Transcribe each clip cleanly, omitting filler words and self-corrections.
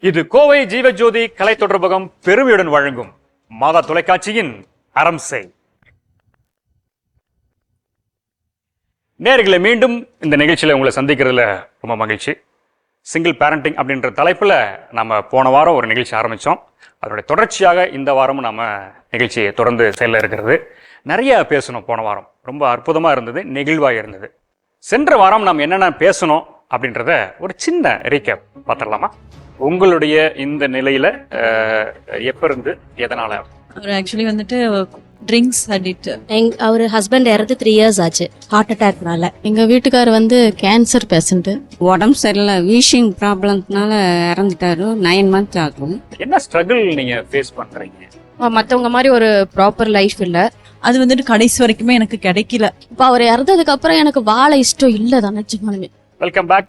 இது கோவை ஜீவஜோதி கலை தொடர்பகம் பெருமையுடன் வழங்கும் மாதா தொலைக்காட்சியின் அறம் செய். நேயர்களே, மீண்டும் இந்த நிகழ்ச்சியில் உங்களை சந்திக்கிறதுல ரொம்ப மகிழ்ச்சி. சிங்கிள் பேரண்டிங் அப்படின்ற தலைப்பில் நம்ம போன வாரம் ஒரு நிகழ்ச்சி ஆரம்பித்தோம். அதனுடைய தொடர்ச்சியாக இந்த வாரமும் நம்ம நிகழ்ச்சியை தொடர்ந்து செயலில் இருக்கிறது. நிறைய பேசணும். போன வாரம் ரொம்ப அற்புதமாக இருந்தது, நெகிழ்வாக இருந்தது. சென்ற வாரம் நாம் என்னென்ன பேசணும் அப்படின்றத ஒரு சின்ன ரீகேப் பார்த்துடலாமா? உங்களுடைய இந்த நிலையில எப்ப இருந்து எதனால? அவர் ஆக்சுவலி வந்துட்டு ட்ரிங்க்ஸ் அடிக்ட். அவர் ஹஸ்பண்ட் இறந்து 3 years ஆச்சு ஹார்ட் அட்டாக்னால. எங்க வீட்டுக்கார் வந்து கேன்சர் பேஷண்ட், உடம்பு சரியில்லை, வீஷிங் ப்ராப்ளம்னால இறந்துட்டாரு. 9 months ஆகும். என்ன ஸ்ட்ரகிள் நீங்க ஃபேஸ் பண்றீங்க? மத்தவங்க மாதிரி ஒரு ப்ராப்பர் லைஃப் இல்ல. அது வந்துட்டு கடைசி வரைக்குமே எனக்கு கிடைக்கல. இப்ப அவர் இறந்ததுக்கு அப்புறம் எனக்கு வாழ இஷ்டம் இல்லதான் நிஜமாலுமே. Welcome back.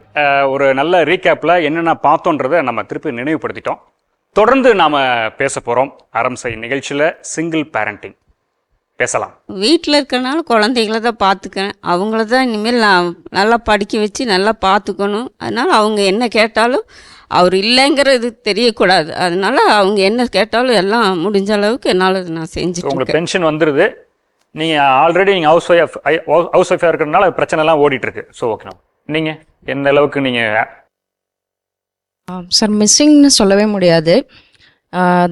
ஒரு நல்ல ரீகேப்ல என்னென்ன பார்த்தோன்றதை நம்ம திருப்பி நினைவுபடுத்திட்டோம். தொடர்ந்து நாம பேச போறோம் அறம் செய் நிகழ்ச்சியில சிங்கிள் பேரண்டிங் பேசலாம். வீட்டில் இருக்கிறனால குழந்தைங்கள தான் பார்த்துக்கிறேன். அவங்கள தான் இனிமேல் நான் நல்லா படிக்க வச்சு நல்லா பார்த்துக்கணும். அதனால் அவங்க என்ன கேட்டாலும் அவர் இல்லைங்கிறது தெரியக்கூடாது. அதனால அவங்க என்ன கேட்டாலும் எல்லாம் முடிஞ்ச அளவுக்கு என்னால் நான் செஞ்சுட்டு. உங்களுக்கு பென்ஷன் வந்துடுது, நீங்கள் ஆல்ரெடி நீங்கள் ஹவுஸ் ஒய்ஃபாக இருக்கிறதுனால பிரச்சனைலாம் ஓடிட்டு இருக்கு. ஸோ ஓகே, நீங்கள் எந்த அளவுக்கு நீங்கள்? சார், மிஸ்ஸிங்னு சொல்லவே முடியாது.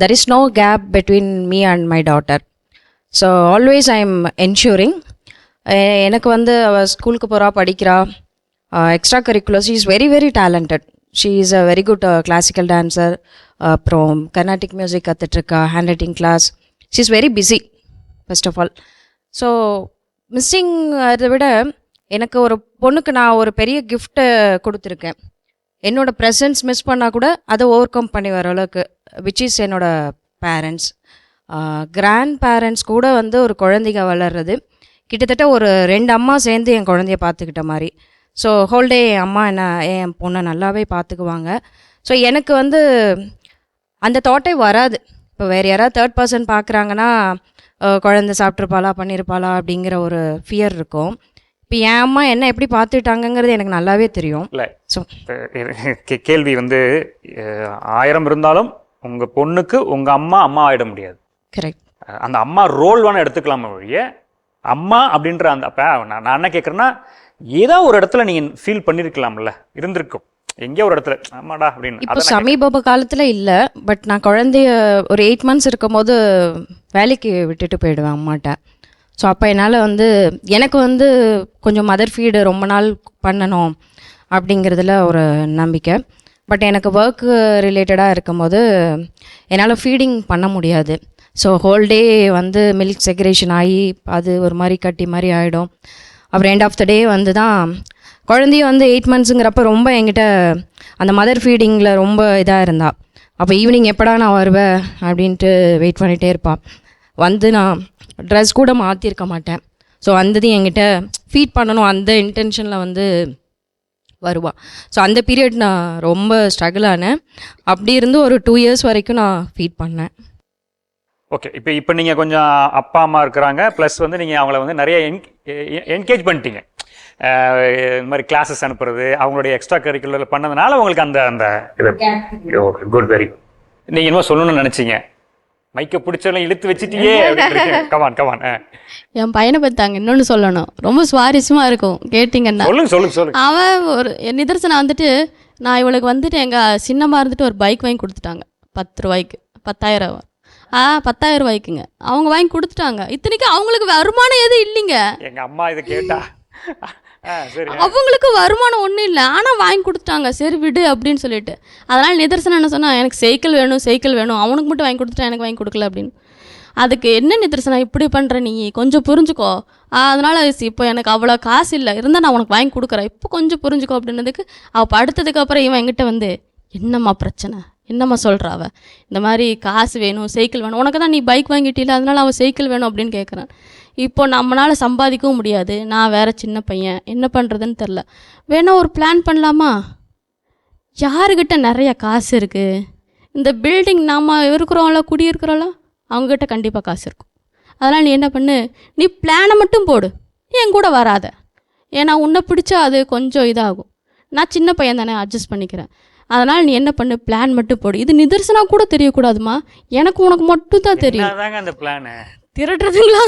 There is no gap between me and my daughter. So always I am ensuring. எனக்கு வந்து அவள் ஸ்கூலுக்கு போகிறா, படிக்கிறா, extra curriculars. She is very very talented. She is a very good classical dancer. அப்புறம் கர்நாடிக் மியூசிக் கற்றுட்ருக்கா, handwriting class. She is very busy first of all. So missing அதை விட எனக்கு ஒரு பொண்ணுக்கு நான் ஒரு பெரிய கிஃப்ட்டை கொடுத்துருக்கேன். என்னோடய ப்ரெசன்ஸ் மிஸ் பண்ணால் கூட அதை ஓவர் கம் பண்ணி வர அளவுக்கு, விச் இஸ் என்னோடய பேரண்ட்ஸ். கிராண்ட் பேரண்ட்ஸ் கூட வந்து ஒரு குழந்தைங்க வளர்றது கிட்டத்தட்ட ஒரு 2 அம்மா சேர்ந்து என் குழந்தைய பார்த்துக்கிட்ட மாதிரி. ஸோ ஹோல் டே என் அம்மா என் பொண்ணை நல்லாவே பார்த்துக்குவாங்க. ஸோ எனக்கு வந்து அந்த தாட்டே வராது. இப்போ வேறு யாராவது தேர்ட் பர்சன் பார்க்குறாங்கன்னா குழந்தை சாப்பிட்ருப்பாளா, பண்ணியிருப்பாளா அப்படிங்கிற ஒரு ஃபியர் இருக்கும். இப்போ என் அம்மா என்ன எப்படி பார்த்துட்டாங்கங்கிறது எனக்கு நல்லாவே தெரியும். இல்லை, ஸோ கேள்வி வந்து 1000 இருந்தாலும் உங்கள் பொண்ணுக்கு உங்கள் அம்மா ஆகிட முடியாது. கரெக்ட். அந்த அம்மா ரோல் வேணால் எடுத்துக்கலாமா ஒழிய அம்மா அப்படின்ற அந்த அப்போ நான் என்ன கேட்குறேன்னா, ஏதோ ஒரு இடத்துல நீங்கள் ஃபீல் பண்ணியிருக்கலாம்ல, இருந்திருக்கும் எங்கேயோ ஒரு இடத்துல ஆமாடா அப்படின்னு. இப்போ சமீப காலத்தில் இல்லை, பட் நான் குழந்தைய ஒரு 8 months இருக்கும்போது வேலைக்கு விட்டுட்டு போயிடுவேன் அம்மாட்ட. ஸோ அப்போ என்னால் வந்து எனக்கு வந்து கொஞ்சம் மதர் ஃபீடு ரொம்ப நாள் பண்ணணும் அப்படிங்கிறதுல ஒரு நம்பிக்கை. பட் எனக்கு ஒர்க் ரிலேட்டடாக இருக்கும்போது என்னால் ஃபீடிங் பண்ண முடியாது. ஸோ ஹோல் டே வந்து மில்க் செக்ரேஷன் ஆகி அது ஒரு மாதிரி கட்டி மாதிரி ஆகிடும். அப்புறம் எண்ட் ஆஃப் த டே வந்து தான் குழந்தைய வந்து 8 monthsங்கிறப்ப ரொம்ப என்கிட்ட அந்த மதர் ஃபீடிங்கில் ரொம்ப இதாக இருந்தா. அப்போ ஈவினிங் எப்படா நான் வருவேன் அப்படின்ட்டு வெயிட் பண்ணிகிட்டே இருப்பாள். வந்து நான் ட்ரெஸ் கூட மாற்றிருக்க மாட்டேன். ஸோ வந்தது என்கிட்ட ஃபீட் பண்ணணும் அந்த இன்டென்ஷனில் வந்து வருவாள். ஸோ அந்த பீரியட் நான் ரொம்ப ஸ்ட்ரகிள் ஆனேன். அப்படி இருந்து ஒரு 2 years வரைக்கும் நான் ஃபீட் பண்ணேன். ஓகே, இப்போ நீங்கள் கொஞ்சம் அப்பா அம்மா இருக்கிறாங்க, ப்ளஸ் வந்து நீங்கள் அவங்கள வந்து நிறைய என்கேஜ் பண்ணிட்டீங்க. இந்த மாதிரி கிளாஸஸ் அனுப்புறது, அவங்களுடைய எக்ஸ்ட்ரா கரிக்குலர் பண்ணதுனால உங்களுக்கு அந்த அந்த இது குட், வெரி குட். நீங்கள் இன்னும் சொல்லணும்னு நினச்சிங்க, மைக்கை பிடிச்சாலும் இழுத்து வச்சுட்டியே. கமான். என் பையனை பார்த்தாங்க. இன்னொன்று சொல்லணும், ரொம்ப சுவாரஸ்யமாக இருக்கும் கேட்டிங்கன்னா. சொல்லுங்க. அவன் ஒரு நிதர்சனம் வந்துட்டு, நான் இவளுக்கு வந்துட்டு எங்கள் சின்னம்மா இருந்துட்டு ஒரு பைக் வாங்கி கொடுத்துட்டாங்க 10 ரூபாய்க்கு. 10,000 10,000 ரூபாய்க்குங்க அவங்க வாங்கி கொடுத்துட்டாங்க. இத்தனைக்கு அவங்களுக்கு வருமானம் எதுவும் இல்லைங்க. எங்கள் அம்மா இதை கேட்டா அவங்களுக்கு வருமானம் ஒன்றும் இல்லை, ஆனால் வாங்கி கொடுத்துட்டாங்க. சரி விடு அப்படின்னு சொல்லிட்டு. அதனால் நிதர்சனம் என்ன சொன்னால், எனக்கு சைக்கிள் வேணும், அவனுக்கு மட்டும் வாங்கி கொடுத்துட்டா எனக்கு வாங்கி கொடுக்கல அப்படின்னு. அதுக்கு என்ன நிதர்சனம் இப்படி பண்ணுற, நீ கொஞ்சம் புரிஞ்சுக்கோ. அதனால் இப்போ எனக்கு அவ்வளோ காசு இல்லை, இருந்தால் நான் உனக்கு வாங்கி கொடுக்குறேன், இப்போ கொஞ்சம் புரிஞ்சுக்கோ அப்படின்னதுக்கு அவள் படுத்ததுக்கப்புறம் இவன் என்கிட்ட வந்து, என்னம்மா பிரச்சனை, என்னம்மா சொல்கிறா அவள், இந்த மாதிரி காசு வேணும், சைக்கிள் வேணும், உனக்கு தான் நீ பைக் வாங்கிட்டில அதனால் அவள் சைக்கிள் வேணும் அப்படின்னு கேட்குறான். இப்போ நம்மளால் சம்பாதிக்கவும் முடியாது, நான் வேறு சின்ன பையன், என்ன பண்ணுறதுன்னு தெரில. வேணா ஒரு பிளான் பண்ணலாமா? யாருக்கிட்ட நிறைய காசு இருக்குது, இந்த பில்டிங் நாம் இருக்கிறோம்ல, குடியிருக்கிறோம்ல, அவங்கக்கிட்ட கண்டிப்பாக காசு இருக்கும். அதனால் நீ என்ன பண்ணு, நீ பிளானை மட்டும் போடு, நீ என் கூட வராத. ஏன்னா உன்னை பிடிச்சா அது கொஞ்சம் இதாகும். நான் சின்ன பையன் தானே, அட்ஜஸ்ட் பண்ணிக்கிறேன். அதனால் நீ என்ன பண்ணு, பிளான் மட்டும் போடு. இது நிதர்சனா கூட தெரியக்கூடாதுமா, எனக்கு உனக்கு மட்டும் தான் தெரியும். அதாங்க அந்த பிளானு. திருடுறதுங்களா?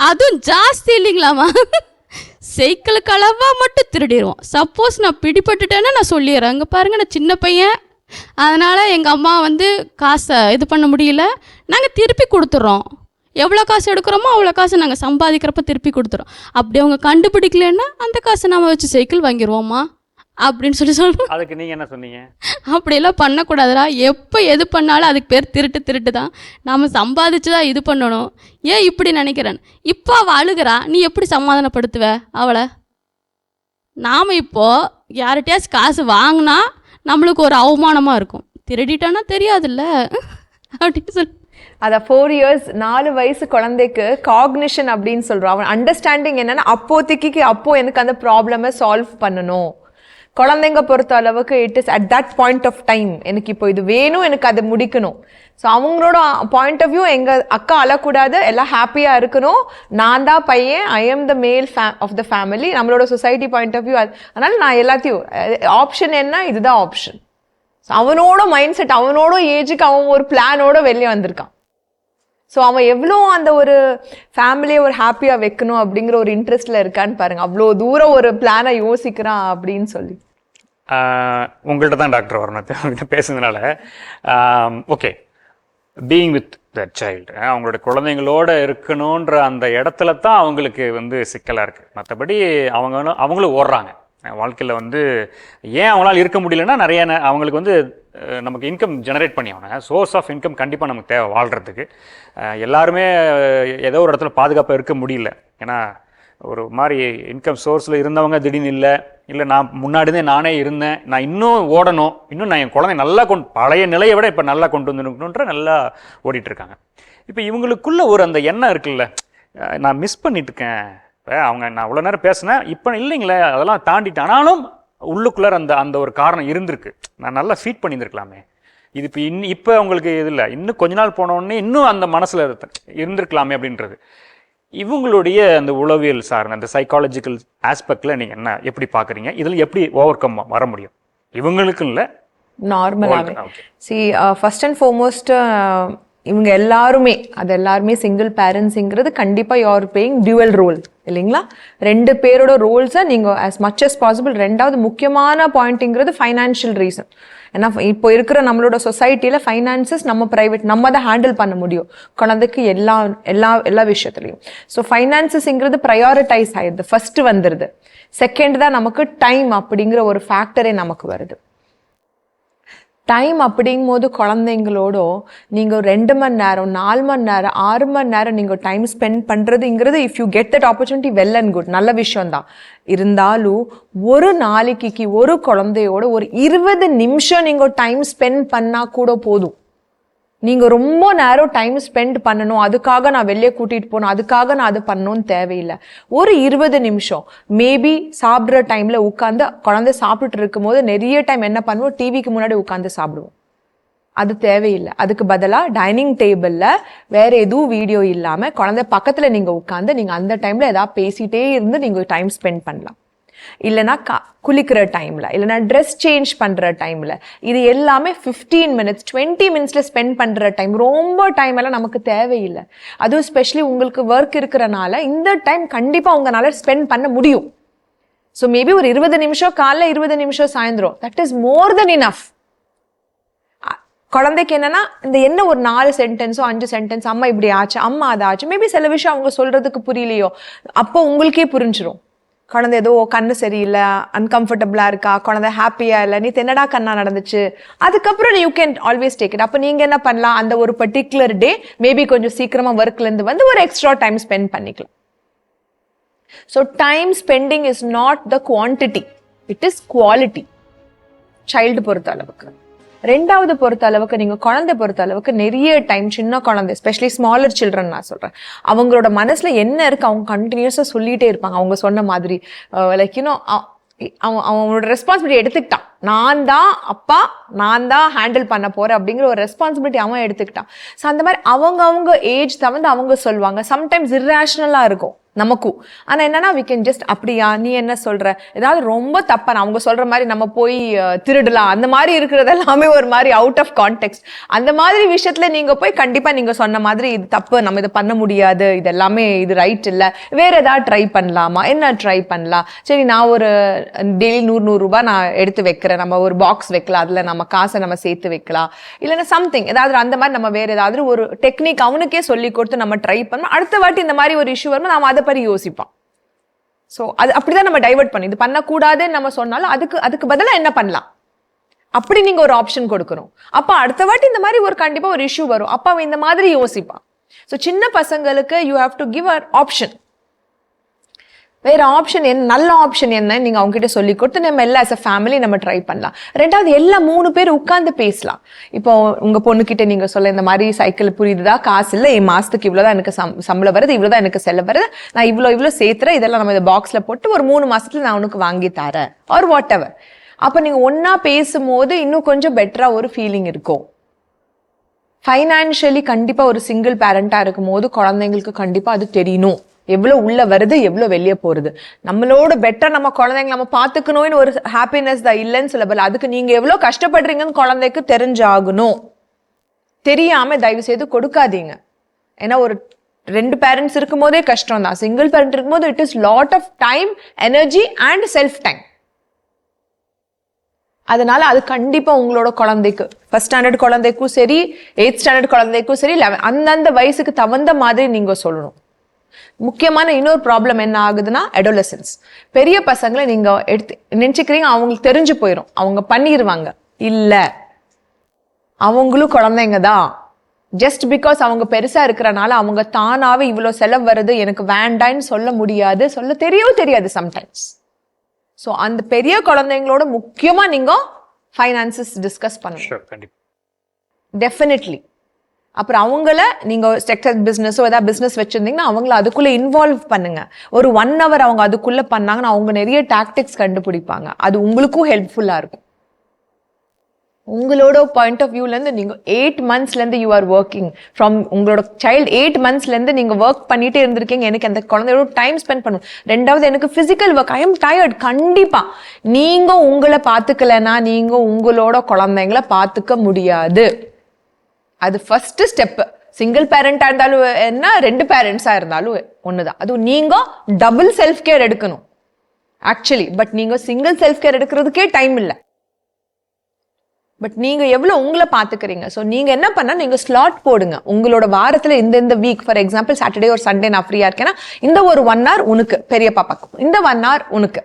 அதுவும் ஜாஸ்தி இல்லைங்களாமா, சைக்கிளுக்கு அளவா மட்டும் திருடிடுவோம். சப்போஸ் நான் பிடிபட்டுட்டேன்னா நான் சொல்லிடுறேன், அங்கே பாருங்க நான் சின்ன பையன், அதனால் எங்கள் அம்மா வந்து காசை இது பண்ண முடியல, நாங்கள் திருப்பி கொடுத்துட்றோம். எவ்வளோ காசு எடுக்கிறோமோ அவ்வளோ காசு நாங்கள் சம்பாதிக்கிறப்ப திருப்பி கொடுத்துறோம். அப்படி அவங்க கண்டுபிடிக்கலன்னா அந்த காசை நம்ம வச்சு சைக்கிள் வாங்கிடுவோம்மா அப்படின்னு சொல்கிறோம். அதுக்கு நீங்கள் என்ன சொன்னீங்க? அப்படியெல்லாம் பண்ணக்கூடாதுடா, எப்போ எது பண்ணாலும் அதுக்கு பேர் திருட்டு தான், நாம் சம்பாதிச்சு தான் இது பண்ணணும். ஏன் இப்படி நினைக்கிறேன்? இப்போ அவள் அழுகிறா, நீ எப்படி சமாதானப்படுத்துவ அவளை? நாம் இப்போது யார்கிட்டயாச்சும் காசு வாங்கினா நம்மளுக்கு ஒரு அவமானமாக இருக்கும், திருடிட்டானா தெரியாதுல்ல அப்படின்னு சொல்லி. அதான் 4 years 4 வயசு குழந்தைக்கு காக்னிஷன் அப்படின்னு சொல்கிறோம். அவன் அண்டர்ஸ்டாண்டிங் என்னன்னா அப்போதைக்கு எனக்கு அந்த ப்ராப்ளமை சால்வ் பண்ணணும். குழந்தைங்க பொறுத்த அளவுக்கு it is at that point of time, எனக்கு இப்போ இது வேணும், எனக்கு அதை முடிக்கணும். ஸோ அவங்களோட பாயிண்ட் ஆஃப் வியூ, எங்கள் அக்கா அழக்கூடாது, எல்லாம் ஹாப்பியாக இருக்கணும், நான் தான் பையன், ஐ எம் த மேல் ஆஃப் த ஃபேமிலி, நம்மளோட சொசைட்டி பாயிண்ட் ஆஃப் வியூ. அதனால் நான் எல்லாத்தையும் ஆப்ஷன் என்ன, இதுதான் ஆப்ஷன். ஸோ அவனோட மைண்ட் செட், அவனோட ஏஜுக்கு அவன் ஒரு பிளானோட வெளியே வந்திருக்கான். ஸோ அவன் எவ்வளோ அந்த ஒரு ஃபேமிலியை ஒரு ஹாப்பியாக வைக்கணும் அப்படிங்கிற ஒரு இன்ட்ரெஸ்டில் இருக்கான்னு பாருங்க, அவ்வளோ தூரம் ஒரு பிளானை யோசிக்கிறான் அப்படின்னு சொல்லி. உங்கள்கிட்ட தான் டாக்டர் வரணும் பேசுனதுனால. Okay, being with that child, அவங்களோட குழந்தைங்களோட இருக்கணுன்ற அந்த இடத்துல தான் அவங்களுக்கு வந்து சிக்கலாக இருக்குது. மற்றபடி அவங்களும் ஓடுறாங்க வாழ்க்கையில். வந்து ஏன் அவங்களால இருக்க முடியலன்னா நிறைய அவங்களுக்கு வந்து நமக்கு இன்கம் ஜெனரேட் பண்ணி ஆகணும். சோர்ஸ் ஆஃப் இன்கம் கண்டிப்பாக நமக்கு தேவை வாழ்கிறதுக்கு. எல்லாருமே ஏதோ ஒரு இடத்துல பாதுகாப்பாக இருக்க முடியல. ஏன்னா ஒரு மாதிரி இன்கம் சோர்ஸில் இருந்தவங்க திடீர்னு இல்லை நான் முன்னாடியே நானே இருந்தேன், நான் இன்னும் ஓடணும், இன்னும் நான் என் குழந்தை நல்லா பழைய நிலையை விட இப்போ நல்லா கொண்டு வந்துடணுன்ற நல்லா ஓடிட்டுருக்காங்க. இப்போ இவங்களுக்குள்ள ஒரு அந்த எண்ணம் இருக்குல்ல, நான் மிஸ் பண்ணிட்டுருக்கேன், அவங்க நான் அவ்வளோ நேரம் பேசினேன், இப்போ இல்லைங்களே அதெல்லாம் தாண்டிட்டேன், ஆனாலும் உள்ளுக்குள்ளே அந்த ஒரு காரணம் இருந்திருக்கு, நான் நல்லா ஃபீட் பண்ணியிருந்துருக்கலாமே, இது இப்போ அவங்களுக்கு இது இல்லை, இன்னும் கொஞ்ச நாள் போனோடனே இன்னும் அந்த மனசில் இருந்திருக்கலாமே அப்படின்றது. இவங்களுடைய அந்த உளவியல் சார்ந்த அந்த சைக்காலஜிக்கல் ஆஸ்பெக்டில் நீங்கள் என்ன எப்படி பார்க்குறீங்க? இதில் எப்படி ஓவர் கம் வர முடியும் இவங்களுக்கும் இல்லை நார்மலாகவே? ஃபர்ஸ்ட் அண்ட் ஃபார்மோஸ்ட் இவங்க எல்லாருமே சிங்கிள் பேரண்ட்ஸுங்கிறது கண்டிப்பாக யூஆர் பேயிங் டியூவல் ரோல் இல்லைங்களா? 2 பேரோட ரோல்ஸை நீங்கள் as much as possible. 2வது முக்கியமான பாயிண்ட்டுங்கிறது ஃபைனான்ஷியல் ரீசன். ஏன்னா இப்போ இருக்கிற நம்மளோட சொசைட்டியில் ஃபைனான்சஸ் நம்ம தான் ஹேண்டில் பண்ண முடியும் குழந்தைக்கு எல்லா விஷயத்துலையும். ஸோ ஃபைனான்சஸ்ங்கிறது ப்ரையாரிட்டைஸ் ஆயிடுது, ஃபர்ஸ்ட் வந்துடுது. செகண்ட் தான் நமக்கு டைம் அப்படிங்கிற ஒரு ஃபேக்டரே நமக்கு வருது. டைம் அப்படிங்கும் போது குழந்தைங்களோட நீங்கள் 2 மணி நேரம் 4 மணி நேரம் 6 மணி நேரம் நீங்கள் டைம் ஸ்பெண்ட் பண்ணுறதுங்கிறது if you get that opportunity well and good, நல்ல விஷயம்தான். இருந்தாலும் ஒரு நாளைக்கு ஒரு குழந்தையோட ஒரு 20 நிமிஷம் நீங்கள் டைம் ஸ்பெண்ட் பண்ணால் கூட போதும். நீங்கள் ரொம்ப நேரம் டைம் ஸ்பெண்ட் பண்ணணும், அதுக்காக நான் வெளியே கூட்டிகிட்டு போகணும், அதுக்காக நான் அது பண்ணணும்னு தேவையில்லை. ஒரு 20 நிமிஷம் மேபி சாப்பிட்ற டைமில் உட்காந்து குழந்தை சாப்பிட்டுட்டு இருக்கும்போது நிறைய டைம் என்ன பண்ணுவோம், டிவிக்கு முன்னாடி உட்காந்து சாப்பிடுவோம். அது தேவையில்லை. அதுக்கு பதிலாக டைனிங் டேபிளில் வேறு எதுவும் வீடியோ இல்லாமல் குழந்தை பக்கத்தில் நீங்கள் உட்காந்து நீங்கள் அந்த டைமில் ஏதாவது பேசிகிட்டே இருந்து நீங்கள் டைம் ஸ்பெண்ட் பண்ணலாம். இல்லைனா குளிக்கிற டைமில், இல்லைனா ட்ரெஸ் சேஞ்ச் பண்ணுற டைமில், இது எல்லாமே 15 minutes 20 minutesல ஸ்பெண்ட் பண்ணுற டைம். ரொம்ப டைம் எல்லாம் நமக்கு தேவையில்லை. அதுவும் ஸ்பெஷலி உங்களுக்கு ஒர்க் இருக்கிறனால இந்த டைம் கண்டிப்பாக உங்களால் ஸ்பெண்ட் பண்ண முடியும். ஸோ மேபி ஒரு 20 நிமிஷம் காலைல 20 நிமிஷம் சாயந்தரம், that is more then enough. குழந்தைக்கு என்னன்னா இந்த என்ன ஒரு 4 சென்டென்ஸோ 5 சென்டென்ஸ், அம்மா இப்படி ஆச்சு, அம்மா அதை ஆச்சு, மேபி சில விஷயம் அவங்க சொல்றதுக்கு புரியலையோ, அப்போ உங்களுக்கே புரிஞ்சிடும் குழந்தை ஏதோ கண்ணு சரியில்லை, அன்கம்ஃபர்டபுளாக இருக்கா, குழந்தை ஹாப்பியாக இல்லை, நீ என்னடா கண்ணா நடந்துச்சு. அதுக்கப்புறம் you can always take it. அப்போ நீங்கள் என்ன பண்ணலாம், அந்த ஒரு பர்டிகுலர் டே மேபி கொஞ்சம் சீக்கிரமாக ஒர்க்லேருந்து வந்து ஒரு எக்ஸ்ட்ரா டைம் ஸ்பெண்ட் பண்ணிக்கலாம். So time spending is not the quantity, it is quality child பொறுத்த அளவுக்கு. 2வது பொறுத்த அளவுக்கு நீங்கள் குழந்தை பொறுத்த அளவுக்கு நிறைய டைம் சின்ன குழந்தை எஸ்பெஷலி ஸ்மாலர் சில்ட்ரன் நான் சொல்கிறேன், அவங்களோட மனசில் என்ன இருக்குது அவங்க கண்டினியூஸாக சொல்லிகிட்டே இருப்பாங்க. அவங்க சொன்ன மாதிரி லைக் யூனோ அவனோட ரெஸ்பான்சிபிலிட்டி எடுத்துக்கிட்டான், நான் தான் அப்பா, நான் தான் ஹேண்டில் பண்ண போகிறேன் அப்படிங்கிற ஒரு ரெஸ்பான்சிபிலிட்டி அவன் எடுத்துக்கிட்டான். ஸோ அந்த மாதிரி அவங்க ஏஜ் தவிர்த்து அவங்க சொல்லுவாங்க. சம்டைம்ஸ் இர்ரேஷனலாக இருக்கும் நமக்கும். ஆனா என்னன்னா we can just அப்படியா நீ என்ன சொல்ற, ஏதாவது ரொம்ப தப்பா அவங்க சொல்ற மாதிரி நம்ம போய் திருடலாம், அந்த மாதிரி இருக்கிறது எல்லாமே ஒரு மாதிரி அவுட் ஆஃப் கான்டெக்ட். அந்த மாதிரி விஷயத்துல நீங்க போய் கண்டிப்பா நீங்க சொன்ன மாதிரி இது தப்பு, நம்ம இதை பண்ண முடியாது, இது எல்லாமே இது ரைட் இல்ல, வேற ஏதாவது ட்ரை பண்ணலாமா, என்ன ட்ரை பண்ணலாம், சரி நான் ஒரு டெய்லி 100 ரூபாய் நான் எடுத்து வைக்கிறேன், நம்ம ஒரு பாக்ஸ் வைக்கலாம், அதுல நம்ம காசை நம்ம சேர்த்து வைக்கலாம், இல்லைன்னா சம்திங் ஏதாவது அந்த மாதிரி நம்ம வேற ஏதாவது ஒரு டெக்னிக் அவனுக்கே சொல்லி கொடுத்து நம்ம ட்ரை பண்ணோம். அடுத்த வாட்டி இந்த மாதிரி ஒரு இஷ்யூ வரும்போது நாம அதை பற்றி யோசிப்போம். ஸோ அது அப்படிதான் நம்ம டைவர்ட் பண்ணி இது பண்ணக்கூடாதுன்னு நம்ம சொன்னாலும் அதுக்கு பதிலாக என்ன பண்ணலாம் அப்படி நீங்க ஒரு ஆப்ஷன் கொடுக்கணும். அப்ப அடுத்த வாட்டி இந்த மாதிரி ஒரு கண்டிப்பா ஒரு இஷ்யூ வரும், அப்ப அவன் இந்த மாதிரி யோசிப்பான். ஸோ சின்ன பசங்களுக்கு you have to give a option. வேற ஆப்ஷன் என்ன, நல்ல ஆப்ஷன் என்ன நீங்க அவங்க கிட்ட சொல்லி கொடுத்து நம்ம எல்லாம் as a ஃபேமிலி நம்ம ட்ரை பண்ணலாம். ரெண்டாவது எல்லா 3 பேர் உட்கார்ந்து பேசலாம். இப்போ உங்க பொண்ணுகிட்ட நீங்க சொல்ல இந்த மாதிரி சைக்கிள் புரியுதா, காசு இல்லை, என் மாசத்துக்கு இவ்வளவுதான் எனக்கு சம்பளம் வருது, இவ்வளவுதான் எனக்கு செல்ல வருது, நான் இவ்வளோ சேர்த்துறேன், இதெல்லாம் நம்ம இந்த பாக்ஸ்ல போட்டு ஒரு 3 மாசத்துல நான் உனக்கு வாங்கி தரேன் ஆர் வாட் எவர். அப்ப நீங்க ஒன்னா பேசும்போது இன்னும் கொஞ்சம் பெட்டரா ஒரு ஃபீலிங் இருக்கும். ஃபைனான்ஷியலி கண்டிப்பா ஒரு சிங்கிள் பேரண்டா இருக்கும் போது குழந்தைங்களுக்கு கண்டிப்பா அது தெரியணும், எவ்வளவு உள்ள வருது எவ்வளவு வெளியே போறது. நம்மளோட பெட்டர் நம்ம குழந்தைங்க நம்ம பாத்துக்கணும்னு ஒரு ஹாப்பினஸ் தான் இல்லைன்னு சொல்லல, அதுக்கு நீங்க எவ்வளவு கஷ்டப்படுறீங்கன்னு குழந்தைக்கு தெரிஞ்சாகணும். தெரியாம தயவு செய்து கொடுக்காதீங்க. ஏன்னா ஒரு 2 பேரண்ட்ஸ் இருக்கும் போதே கஷ்டம் தான், சிங்கிள் பேரண்ட் இருக்கும் போது it is lot of time, energy and self time. அதனால அது கண்டிப்பா உங்களோட குழந்தைக்கு 1st ஸ்டாண்டர்ட் குழந்தைக்கும் சரி 8th ஸ்டாண்டர்ட் குழந்தைக்கும் சரி அந்தந்த வயசுக்கு தகுந்த மாதிரி நீங்க சொல்லணும். முக்கியமான இன்னொரு ப்ராப்ளம் என்ன ஆகுதுன்னா அடோலசன்ஸ். பெரிய பசங்களை நீங்க நினைச்சுக்கிறீங்க அவங்களுக்கு தெரிஞ்சு போயிடும், அவங்க பண்ணிடுவாங்க. இல்ல, அவங்களும் குழந்தைங்க தான். ஜஸ்ட் பிகாஸ் அவங்க பெருசா இருக்கிறனால அவங்க தானாவே இவ்வளவு செலவு வருது எனக்கு வேண்டான்னு சொல்ல முடியாது, சொல்ல தெரியவும் தெரியாது சம்டைம்ஸ். ஸோ அந்த பெரிய குழந்தைங்களோட முக்கியமா நீங்க ஃபைனான்சஸ் டிஸ்கஸ் பண்ணணும் டெஃபினெட்லி. அப்புறம் அவங்கள நீங்க செக்டர் பிசினஸோ ஏதாவது பிசினஸ் வச்சிருந்தீங்கன்னா அவங்கள அதுக்குள்ள இன்வால்வ் பண்ணுங்க. ஒரு 1 hour அவங்க அதுக்குள்ள பண்ணாங்கன்னா அவங்க நிறைய டாக்டிக்ஸ் கண்டுபிடிப்பாங்க, அது உங்களுக்கும் ஹெல்ப்ஃபுல்லா இருக்கும். உங்களோட பாயிண்ட் ஆஃப் வியூல இருந்து நீங்க 8 monthsல இருந்து யூ ஆர் ஒர்க்கிங் ஃப்ரம் உங்களோட சைல்டு 8 monthsல இருந்து நீங்க ஒர்க் பண்ணிட்டே இருந்திருக்கீங்க, எனக்கு அந்த குழந்தையோட டைம் ஸ்பெண்ட் பண்ணணும். ரெண்டாவது எனக்கு physical work, I am tired. கண்டிப்பா நீங்க உங்களை பாத்துக்கலன்னா நீங்க உங்களோட குழந்தைங்களை பாத்துக்க முடியாது. அது ஃபர்ஸ்ட் ஸ்டெப். சிங்கிள் பேரண்டா இருந்தாலும் என்ன, 2 பேரண்ட்ஸா இருந்தாலும் ஒண்ணுதான். அது நீங்க டபுள் செல்ஃப் கேர் எடுக்கணும் ஆக்சுவலி. பட் நீங்க சிங்கிள் செல்ஃப் கேர் எடுக்கிறதுக்கே டைம் இல்லை. பட் நீங்க எவ்வளவு உங்களை பாத்துக்கிறீங்க. ஸோ நீங்க என்ன பண்ணா நீங்க ஸ்லாட் போடுங்க உங்களோட வாரத்துல இந்த வீக். ஃபார் எக்ஸாம்பிள் சாட்டர்டே ஒரு சண்டே நான் ஃப்ரீயா இருக்கேன்னா இந்த ஒரு 1 hour உனக்கு, பெரிய பாப்பாக்கு இந்த 1 hour உனக்கு.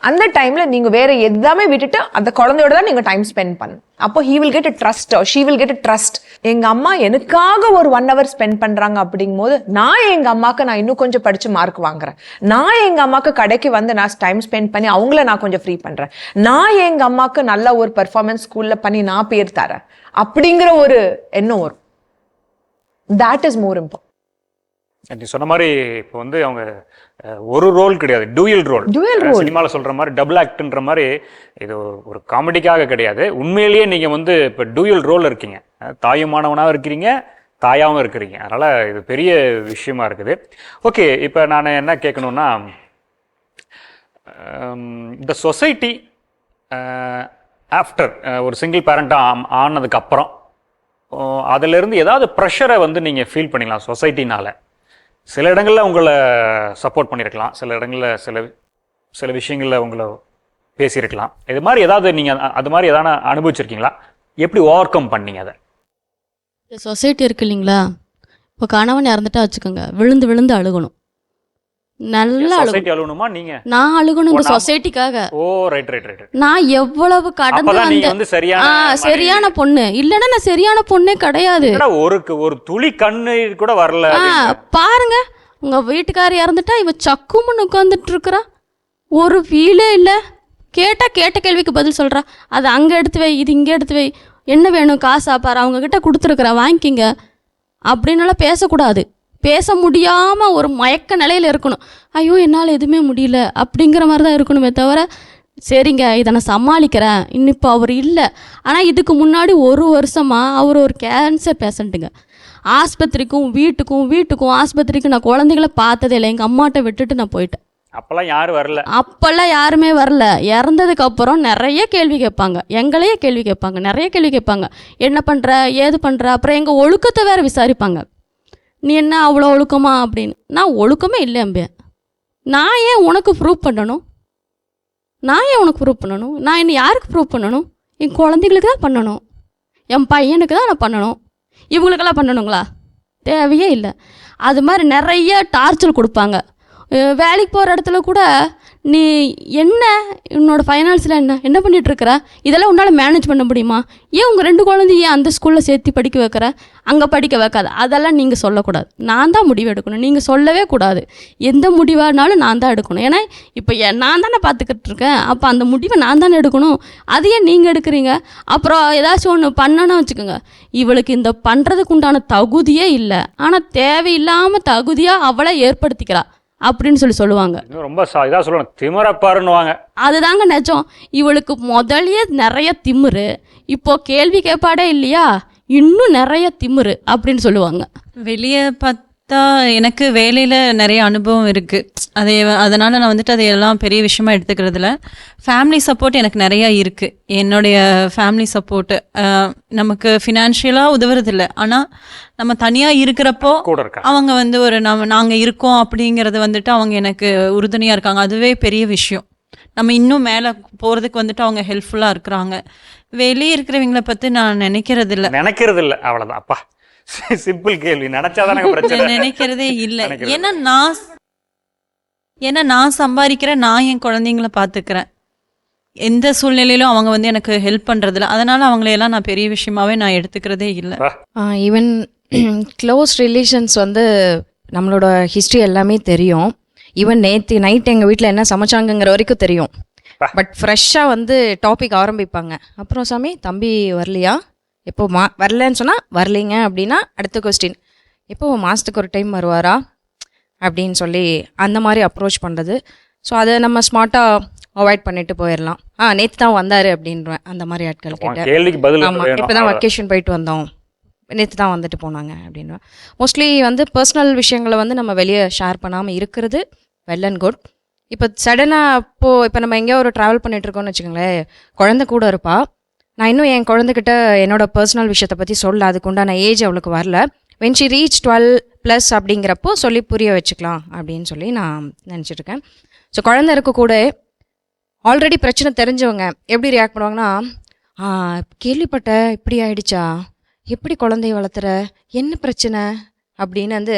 அந்த டைம்ல நீங்க வேற எல்லாமே விட்டுட்டு அந்த குழந்தையோட தான் நீங்க டைம் ஸ்பெண்ட் பண்ணணும். அப்போ he will get a trust or she will get a trust. எங்க அம்மா எனக்காக ஒரு 1 hour ஸ்பெண்ட் பண்றாங்க அப்படிங்கும் போது நான் எங்க அம்மாக்கு நான் இன்னும் கொஞ்சம் படிச்சு மார்க் வாங்குறேன், நான் எங்க அம்மாக்கு கடைக்கு வந்து நான் டைம் ஸ்பெண்ட் பண்ணி அவங்கள நான் கொஞ்சம் ஃப்ரீ பண்றேன், நான் எங்க அம்மாக்கு நல்ல ஒரு பெர்ஃபார்மன்ஸ் ஸ்கூல்ல பண்ணி நான் பேர் தரேன் அப்படிங்கிற ஒரு எண்ணம் வரும். That is more important. நீ சொன்ன மாதிரி இப்போ வந்து அவங்க ஒரு ரோல் கிடையாது, டூயல் ரோல். சினிமாவில் சொல்ற மாதிரி டபுள் ஆக்ட்ன்ற மாதிரி இது ஒரு காமெடிக்காக கிடையாது. உண்மையிலேயே நீங்க வந்து இப்போ டூயல் ரோல் இருக்கீங்க, தாயுமானவனாகவும் இருக்கிறீங்க, தாயாகவும் இருக்கிறீங்க. அதனால இது பெரிய விஷயமா இருக்குது. ஓகே, இப்போ நான் என்ன கேட்கணும்னா, இந்த சொசைட்டி ஆஃப்டர் ஒரு சிங்கிள் பேரண்டாக ஆனதுக்கு அப்புறம் அதிலிருந்து ஏதாவது ப்ரெஷரை வந்து நீங்கள் ஃபீல் பண்ணிக்கலாம் சொசைட்டினால. சில இடங்களில் உங்களை சப்போர்ட் பண்ணியிருக்கலாம், சில இடங்களில் சில விஷயங்களில் உங்களை பேசியிருக்கலாம். இது மாதிரி ஏதாவது நீங்கள் அது மாதிரி எதாவது அனுபவிச்சிருக்கீங்களா? எப்படி ஓவர் கம் பண்ணீங்க அதை? இந்த சொசைட்டி இருக்கு இல்லைங்களா, இப்போ கணவன் இறந்துட்டா வச்சுக்கோங்க, விழுந்து விழுந்து அழுகணும், நல்லா அழுகணுமா? நீங்க நான் அழுகணும் இந்த சொசைட்டிக்காக. ஓ ரைட் ரைட் ரைட். நான் எவ்வளவு கடந்து வந்து சரியான பொண்ணு இல்லைன்னா நான் சரியான பொண்ணே கிடையாது. ஒரு துளி கண்ணீர் கூட வரல. பாருங்க, உங்க வீட்டுக்காரர் இறந்துட்டா இவ சக்குமுன்னு உட்காந்துட்டு இருக்கிறா, ஒரு ஃபீலே இல்லை. கேட்ட கேள்விக்கு பதில் சொல்றா, அது அங்க எடுத்து வை, இது இங்க எடுத்து வை, என்ன வேணும் காசா பாரு, அவங்க கிட்ட கொடுத்துருக்குறா வாங்கிக்கிங்க அப்படின்னால பேசக்கூடாது. பேச முடியாமல் ஒரு மயக்க நிலையில் இருக்கணும். ஐயோ என்னால் எதுவுமே முடியல அப்படிங்கிற மாதிரி தான் இருக்கணுமே தவிர சரிங்க இதை நான் சமாளிக்கிறேன். இன்னும் இப்போ அவர் இல்லை. ஆனால் இதுக்கு முன்னாடி 1 வருஷமாக அவர் ஒரு கேன்சர் பேஷண்ட்டுங்க. ஆஸ்பத்திரிக்கும் வீட்டுக்கும் ஆஸ்பத்திரிக்கும் நான் குழந்தைகளை பார்த்ததே இல்லை. எங்கள் அம்மாட்ட விட்டுட்டு நான் போயிட்டேன். அப்பெல்லாம் யாரும் வரல. அப்போல்லாம் யாருமே வரல. இறந்ததுக்கப்புறம் நிறைய கேள்வி கேட்பாங்க, எங்களையே கேள்வி கேட்பாங்க, நிறைய கேள்வி கேட்பாங்க. என்ன பண்ணுற, ஏது பண்ணுற, அப்புறம் எங்கள் ஒழுக்கத்தை வேறு விசாரிப்பாங்க. நீ என்ன அவ்வளோ ஒழுக்கமா அப்படின்னு. நான் ஒழுக்கமே இல்லை அம்பேன். நான் ஏன் உனக்கு ப்ரூவ் பண்ணணும்? நான் என்ன யாருக்கு ப்ரூவ் பண்ணணும்? என் குழந்தைங்களுக்கு தான் பண்ணணும், என் பையனுக்கு தான் நான் பண்ணணும். இவங்களுக்கெல்லாம் பண்ணணுங்களா? தேவையே இல்லை. அது மாதிரி நிறைய டார்ச்சர் கொடுப்பாங்க. வேலைக்கு போகிற இடத்துல கூட நீ என்ன உன்னோட ஃபைனான்ஸில் என்ன பண்ணிகிட்ருக்கிற, இதெல்லாம் உன்னால் மேனேஜ் பண்ண முடியுமா? ஏன் உங்கள் 2 குழந்தைய அந்த ஸ்கூலில் சேர்த்து படிக்க வைக்கிற, அங்கே படிக்க வைக்காத, அதெல்லாம் நீங்கள் சொல்லக்கூடாது. நான் தான் முடிவு எடுக்கணும், நீங்கள் சொல்லவே கூடாது. எந்த முடிவானாலும் நான் தான் எடுக்கணும். ஏன்னா இப்போ நான் தானே பார்த்துக்கிட்டு இருக்கேன். அப்போ அந்த முடிவை நான் தானே எடுக்கணும். அது ஏன் நீங்கள் எடுக்கிறீங்க? அப்புறம் ஏதாச்சும் ஒன்று பண்ணணும்னு வச்சுக்கோங்க, இவளுக்கு இந்த பண்ணுறதுக்கு உண்டான தகுதியே இல்லை, ஆனால் தேவையில்லாமல் தகுதியாக அவளை ஏற்படுத்திக்கிறா அப்படின்னு சொல்லுவாங்க. ரொம்ப இதாக சொல்லணும், திமிரப்பாருன்னுவாங்க. அதுதாங்க நிஜம். இவளுக்கு முதல்லயே நிறைய திமிரு, இப்போ கேள்வி கேட்பாடே இல்லையா, இன்னும் நிறைய திமிரு அப்படின்னு சொல்லுவாங்க. வெளியே பார்த்தா எனக்கு வேலையில் நிறைய அனுபவம் இருக்குது. அதனால் நான் வந்துட்டு அதையெல்லாம் பெரிய விஷயமா எடுத்துக்கிறதுல. ஃபேமிலி சப்போர்ட் எனக்கு நிறையா இருக்குது. என்னுடைய ஃபேமிலி சப்போர்ட்டு நமக்கு ஃபினான்ஷியலாக உதவுறதில்ல, ஆனால் நம்ம தனியாக இருக்கிறப்போ அவங்க வந்து ஒரு நாங்கள் இருக்கோம் அப்படிங்கிறது வந்துட்டு அவங்க எனக்கு உறுதுணையாக இருக்காங்க. அதுவே பெரிய விஷயம். நம்ம இன்னும் மேலே போகிறதுக்கு வந்துட்டு அவங்க ஹெல்ப்ஃபுல்லாக இருக்கிறாங்க. வெளியே இருக்கிறவங்கள பற்றி நான் நினைக்கிறது இல்லை. அவ்வளோதான். அப்பா, சிம்பிள் கேள்வி. நினைச்சாதானே பிரச்சனை. நினைக்கிறதே இல்லை. ஏன்னா நான் சம்பாதிக்கிறேன், நான் என் குழந்தைங்கள பார்த்துக்கிறேன். எந்த சூழ்நிலையிலும் அவங்க வந்து எனக்கு ஹெல்ப் பண்ணுறதில்ல. அதனால் அவங்களையெல்லாம் நான் பெரிய விஷயமாவே நான் எடுத்துக்கிறதே இல்லை. ஈவன் க்ளோஸ் ரிலேஷன்ஸ் வந்து நம்மளோட ஹிஸ்ட்ரி எல்லாமே தெரியும். ஈவன் நேற்று நைட் எங்கள் வீட்டில் என்ன சமைச்சாங்கங்கிற வரைக்கும் தெரியும். பட் ஃப்ரெஷ்ஷாக வந்து டாபிக் ஆரம்பிப்பாங்க. அப்புறம் சாமி தம்பி வரலையா, எப்போ வரலன்னு சொன்னால் வரலைங்க அப்படின்னா அடுத்த கொஸ்டின், எப்போ மாதத்துக்கு ஒரு டைம் வருவாரா அப்படின்னு சொல்லி அந்த மாதிரி அப்ரோச் பண்ணுறது. ஸோ அதை நம்ம ஸ்மார்ட்டாக அவாய்ட் பண்ணிட்டு போயிடலாம். நேற்று தான் வந்தார் அப்படின்றேன் அந்த மாதிரி ஆட்கள் கிட்ட. ஆமாம், இப்போ தான் வெக்கேஷன் போயிட்டு வந்தோம், நேற்று தான் வந்துட்டு போனாங்க அப்படின்னு. மோஸ்ட்லி வந்து பர்சனல் விஷயங்களை வந்து நம்ம வெளியே ஷேர் பண்ணாமல் இருக்கிறது வெல் அண்ட் குட். இப்போ சடனாக இப்போ நம்ம எங்கேயோ ஒரு ட்ராவல் பண்ணிட்டு இருக்கோம்னு வச்சுக்கோங்களேன், குழந்தை கூட இருப்பா. நான் இன்னும் என் குழந்தைகிட்ட என்னோட பர்சனல் விஷயத்தை பற்றி சொல்ல, அதுக்கு உண்டான ஏஜ் அவளுக்கு வரல. வென் ஷி ரீச் 12+ அப்படிங்கிறப்போ சொல்லி புரிய வச்சுக்கலாம் அப்படின்னு சொல்லி நான் நினச்சிட்ருக்கேன். ஸோ குழந்தை இருக்க கூட ஆல்ரெடி பிரச்சனை தெரிஞ்சவங்க எப்படி ரியாக்ட் பண்ணுவாங்கன்னா, கேள்விப்பட்ட இப்படி ஆயிடுச்சா, எப்படி குழந்தைய வளர்த்துற, என்ன பிரச்சனை அப்படின்னு வந்து